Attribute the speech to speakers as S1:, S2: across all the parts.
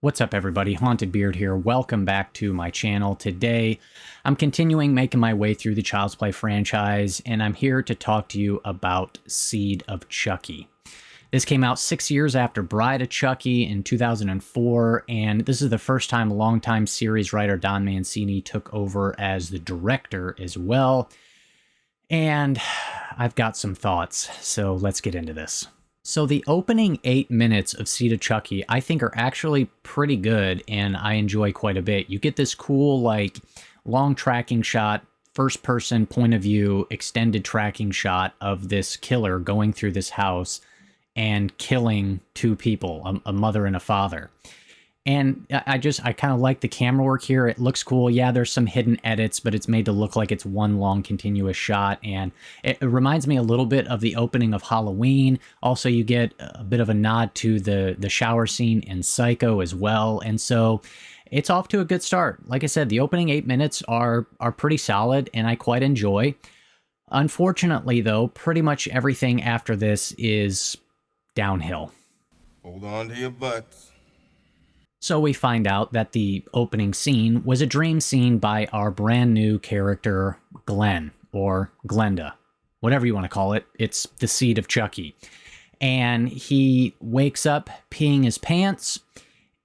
S1: What's up, everybody? Haunted Beard here. Welcome back to my channel. Today, I'm continuing making my way through the Child's Play franchise, and I'm here to talk to you about Seed of Chucky. This came out 6 years after Bride of Chucky in 2004, and this is the first time longtime series writer Don Mancini took over as the director as well. And I've got some thoughts, so let's get into this. So the opening 8 minutes of Seed of Chucky, I think, are actually pretty good, and I enjoy quite a bit. You get this cool, like, long tracking shot, first-person point of view, extended tracking shot of this killer going through this house and killing two people, a mother and a father. And I kind of like the camera work here. It looks cool. Yeah, there's some hidden edits, but it's made to look like it's one long continuous shot. And it reminds me a little bit of the opening of Halloween. Also, you get a bit of a nod to the shower scene in Psycho as well. And so it's off to a good start. Like I said, the opening 8 minutes are pretty solid and I quite enjoy. Unfortunately, though, pretty much everything after this is downhill.
S2: Hold on to your butts.
S1: So we find out that the opening scene was a dream scene by our brand new character, Glenn, or Glenda, whatever you want to call it. It's the Seed of Chucky. And he wakes up peeing his pants,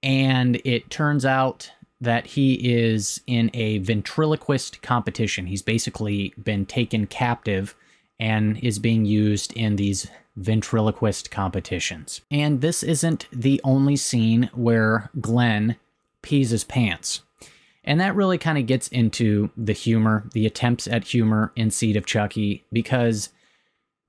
S1: and it turns out that he is in a ventriloquist competition. He's basically been taken captive and is being used in these ventriloquist competitions. And this isn't the only scene where Glenn pees his pants. And that really kind of gets into the humor, the attempts at humor in Seed of Chucky, because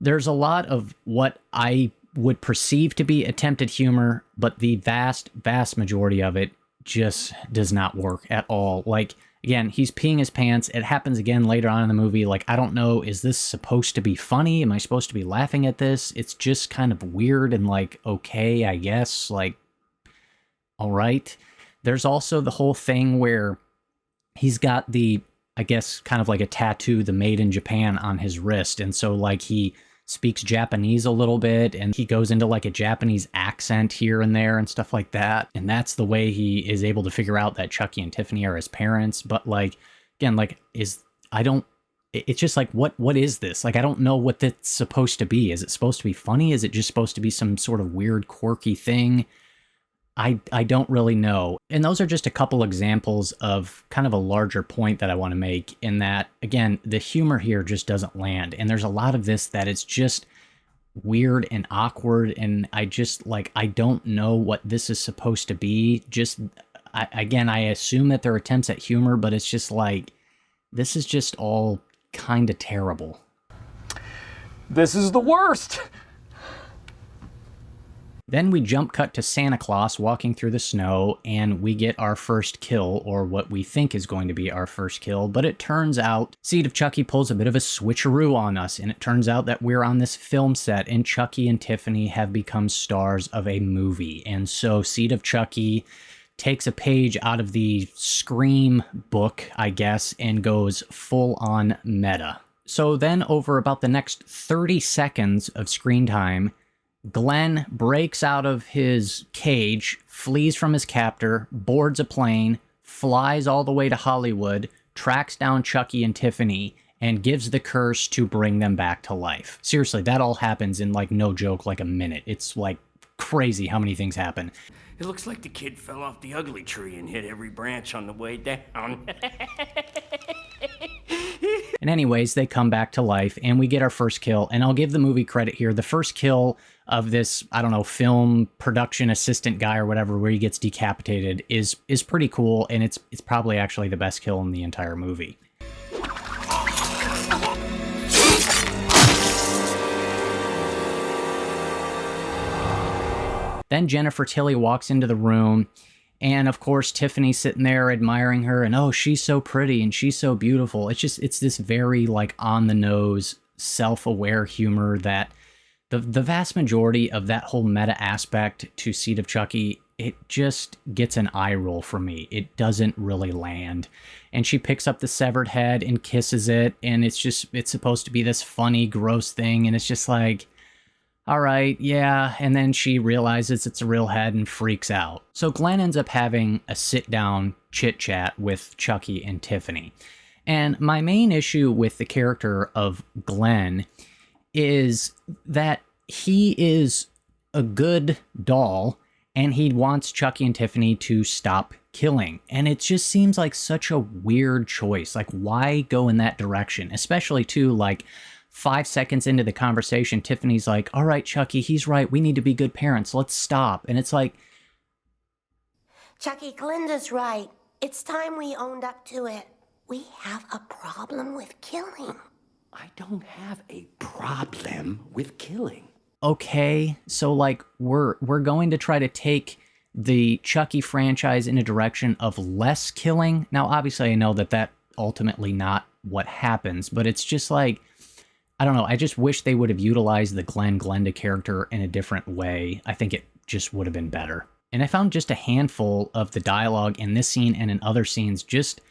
S1: there's a lot of what I would perceive to be attempted humor, but the vast majority of it just does not work at all. Like, again, he's peeing his pants. It happens again later on in the movie. Like, I don't know, is this supposed to be funny? Am I supposed to be laughing at this? It's just kind of weird and like, okay, I guess, like, all right. There's also the whole thing where he's got the, I guess, kind of like a tattoo, the Made in Japan on his wrist. And so like he speaks Japanese a little bit and he goes into like a Japanese accent here and there and stuff like that. And that's the way he is able to figure out that Chucky and Tiffany are his parents. But like, again, like it's just like, what is this? Like, I don't know what that's supposed to be. Is it supposed to be funny? Is it just supposed to be some sort of weird, quirky thing? I don't really know. And those are just a couple examples of kind of a larger point that I want to make, in that, again, the humor here just doesn't land. And there's a lot of this that it's just weird and awkward. And I don't know what this is supposed to be. Again, I assume that there are attempts at humor, but it's just like, this is just all kind of terrible.
S3: This is the worst!
S1: Then we jump cut to Santa Claus walking through the snow, and we get our first kill, or what we think is going to be our first kill, but it turns out Seed of Chucky pulls a bit of a switcheroo on us, and it turns out that we're on this film set, and Chucky and Tiffany have become stars of a movie. And so Seed of Chucky takes a page out of the Scream book, I guess, and goes full-on meta. So then over about the next 30 seconds of screen time, Glenn breaks out of his cage, flees from his captor, boards a plane, flies all the way to Hollywood, tracks down Chucky and Tiffany, and gives the curse to bring them back to life. Seriously, that all happens in, like, no joke, like a minute. It's, like, crazy how many things happen.
S4: It looks like the kid fell off the ugly tree and hit every branch on the way down.
S1: And anyways, they come back to life, and we get our first kill. And I'll give the movie credit here. The first kill of this, I don't know, film production assistant guy or whatever, where he gets decapitated, is pretty cool, and it's probably actually the best kill in the entire movie. Then Jennifer Tilly walks into the room, and of course Tiffany's sitting there admiring her, and oh, she's so pretty and she's so beautiful. It's this very like on the nose, self-aware humor that the vast majority of that whole meta aspect to Seed of Chucky, it just gets an eye roll for me. It doesn't really land. And she picks up the severed head and kisses it, and it's supposed to be this funny, gross thing, and it's just like, all right, yeah, and then she realizes it's a real head and freaks out. So Glenn ends up having a sit-down chit-chat with Chucky and Tiffany. And my main issue with the character of Glenn is that he is a good doll, and he wants Chucky and Tiffany to stop killing. And it just seems like such a weird choice. Like, why go in that direction? Especially, too, like, 5 seconds into the conversation, Tiffany's like, all right, Chucky, he's right. We need to be good parents. Let's stop. And it's like...
S5: Chucky, Glinda's right. It's time we owned up to it. We have a problem with killing.
S4: I don't have a problem with killing.
S1: Okay, so like we're going to try to take the Chucky franchise in a direction of less killing. Now, obviously, I know that ultimately not what happens, but it's just like, I don't know. I just wish they would have utilized the Glenda character in a different way. I think it just would have been better. And I found just a handful of the dialogue in this scene and in other scenes just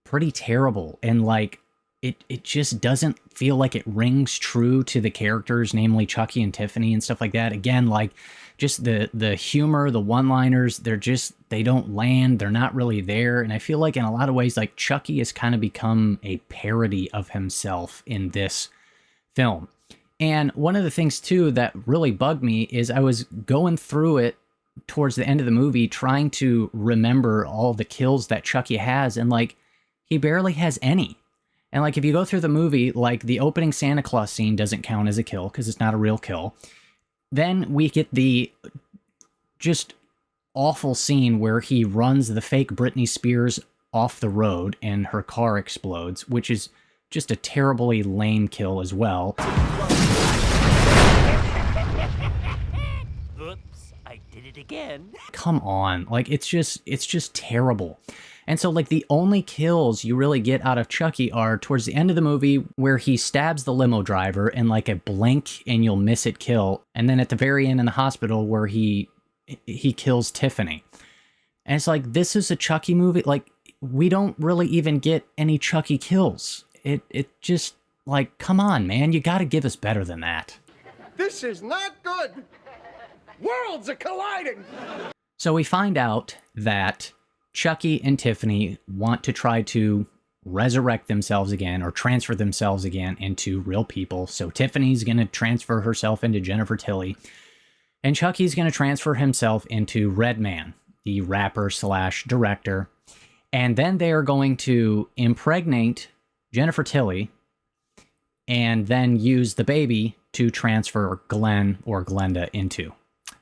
S1: pretty terrible. And like, it just doesn't feel like it rings true to the characters, namely Chucky and Tiffany and stuff like that. Again, like just the humor, the one-liners, they don't land. They're not really there. And I feel like in a lot of ways, like Chucky has kind of become a parody of himself in this film. And one of the things too that really bugged me is I was going through it towards the end of the movie trying to remember all the kills that Chucky has, and like he barely has any. And like if you go through the movie, like the opening Santa Claus scene doesn't count as a kill because it's not a real kill. Then we get the just awful scene where he runs the fake Britney Spears off the road and her car explodes, which is just a terribly lame kill as well.
S4: Oops, I did it again.
S1: Come on, like it's just terrible. And so like the only kills you really get out of Chucky are towards the end of the movie where he stabs the limo driver and like a blink and you'll miss it kill. And then at the very end in the hospital where he kills Tiffany. And it's like, this is a Chucky movie. Like we don't really even get any Chucky kills. It just like, come on, man, you got to give us better than that.
S6: This is not good. Worlds are colliding.
S1: So we find out that Chucky and Tiffany want to try to resurrect themselves again or transfer themselves again into real people. So Tiffany's going to transfer herself into Jennifer Tilly, and Chucky's going to transfer himself into Redman, the rapper / director. And then they are going to impregnate Jennifer Tilly and then use the baby to transfer Glenn or Glenda into.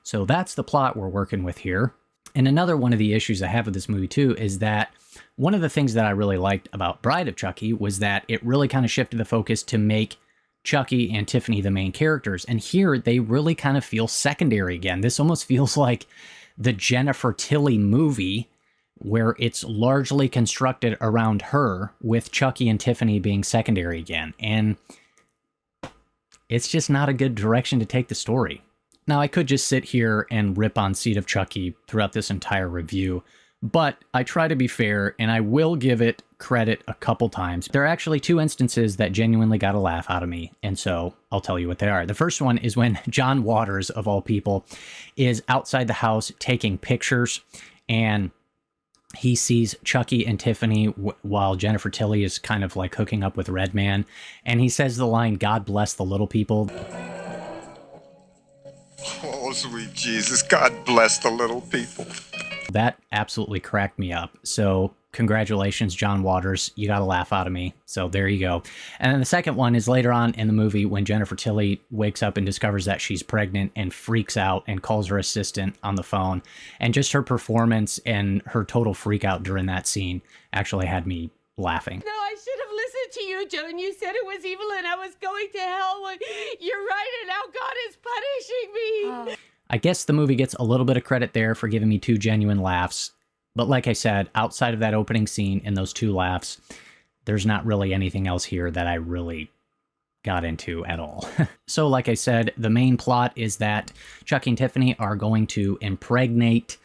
S1: So that's the plot we're working with here. And another one of the issues I have with this movie, too, is that one of the things that I really liked about Bride of Chucky was that it really kind of shifted the focus to make Chucky and Tiffany the main characters. And here, they really kind of feel secondary again. This almost feels like the Jennifer Tilly movie, where it's largely constructed around her, with Chucky and Tiffany being secondary again. And it's just not a good direction to take the story. Now, I could just sit here and rip on Seed of Chucky throughout this entire review, but I try to be fair, and I will give it credit a couple times. There are actually 2 instances that genuinely got a laugh out of me, and so I'll tell you what they are. The first one is when John Waters, of all people, is outside the house taking pictures, and he sees Chucky and Tiffany while Jennifer Tilly is kind of like hooking up with Redman, and he says the line, "God bless the little people."
S7: Oh, sweet Jesus, God bless the little people.
S1: That absolutely cracked me up. So congratulations, John Waters. You got a laugh out of me. So there you go. And then the second one is later on in the movie when Jennifer Tilly wakes up and discovers that she's pregnant and freaks out and calls her assistant on the phone. And just her performance and her total freak out during that scene actually had me laughing.
S8: No, I should have listened to you, Joe, and you said it was evil and I was going to hell. You're right, and now God is punishing me.
S1: I guess the movie gets a little bit of credit there for giving me 2 genuine laughs. But like I said, outside of that opening scene and those 2 laughs, there's not really anything else here that I really got into at all. So like I said, the main plot is that Chucky and Tiffany are going to impregnate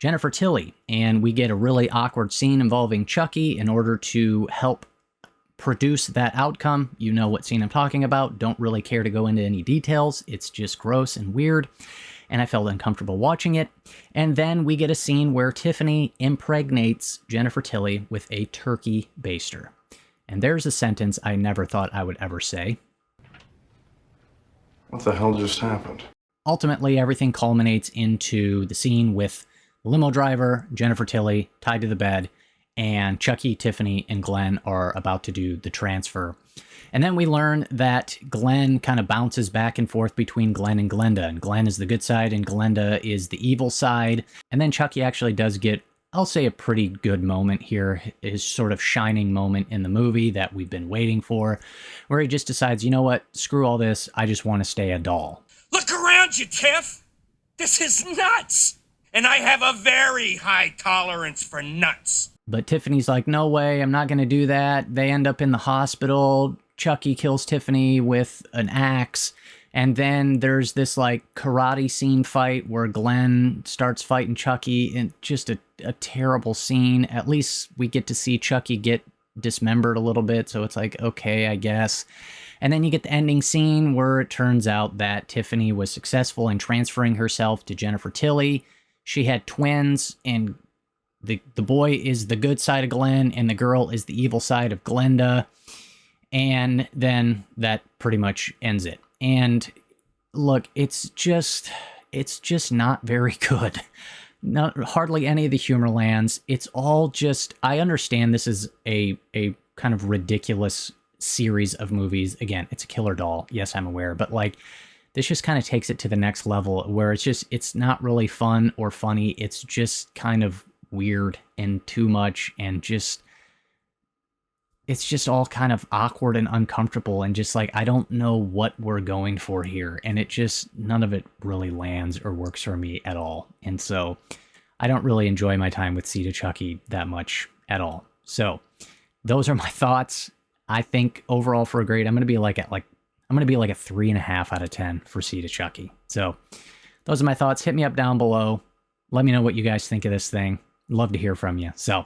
S1: Jennifer Tilly, and we get a really awkward scene involving Chucky in order to help produce that outcome. You know what scene I'm talking about. Don't really care to go into any details. It's just gross and weird, and I felt uncomfortable watching it. And then we get a scene where Tiffany impregnates Jennifer Tilly with a turkey baster. And there's a sentence I never thought I would ever say.
S9: What the hell just happened?
S1: Ultimately, everything culminates into the scene with limo driver, Jennifer Tilly, tied to the bed, and Chucky, Tiffany, and Glenn are about to do the transfer. And then we learn that Glenn kind of bounces back and forth between Glenn and Glenda, and Glenn is the good side and Glenda is the evil side. And then Chucky actually does get, I'll say, a pretty good moment here, his sort of shining moment in the movie that we've been waiting for, where he just decides, you know what, screw all this, I just want to stay a doll.
S4: Look around you, Tiff! This is nuts! And I have a very high tolerance for nuts.
S1: But Tiffany's like, no way, I'm not going to do that. They end up in the hospital. Chucky kills Tiffany with an axe. And then there's this like karate scene fight where Glenn starts fighting Chucky, and just a terrible scene. At least we get to see Chucky get dismembered a little bit. So it's like, okay, I guess. And then you get the ending scene where it turns out that Tiffany was successful in transferring herself to Jennifer Tilly. She had twins, and the boy is the good side of Glenn, and the girl is the evil side of Glenda. And then that pretty much ends it. And look, it's just not very good. Not hardly any of the humor lands. It's all just, I understand this is a kind of ridiculous series of movies. Again, it's a killer doll. Yes, I'm aware, but like this just kind of takes it to the next level where it's not really fun or funny. It's just kind of weird and too much, and it's just all kind of awkward and uncomfortable, and just like, I don't know what we're going for here. And none of it really lands or works for me at all. And so I don't really enjoy my time with Seed of Chucky that much at all. So those are my thoughts. I think overall for a grade, I'm going to be like a 3.5 out of 10 for Seed of Chucky. So those are my thoughts. Hit me up down below. Let me know what you guys think of this thing. Love to hear from you. So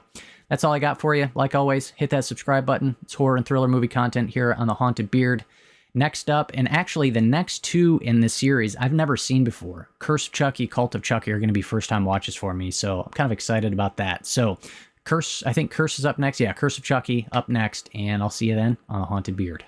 S1: that's all I got for you. Like always, hit that subscribe button. It's horror and thriller movie content here on The Haunted Beard. Next up, and actually the next two in this series, I've never seen before. Curse of Chucky, Cult of Chucky are going to be first-time watches for me, so I'm kind of excited about that. So I think Curse is up next. Yeah, Curse of Chucky up next, and I'll see you then on The Haunted Beard.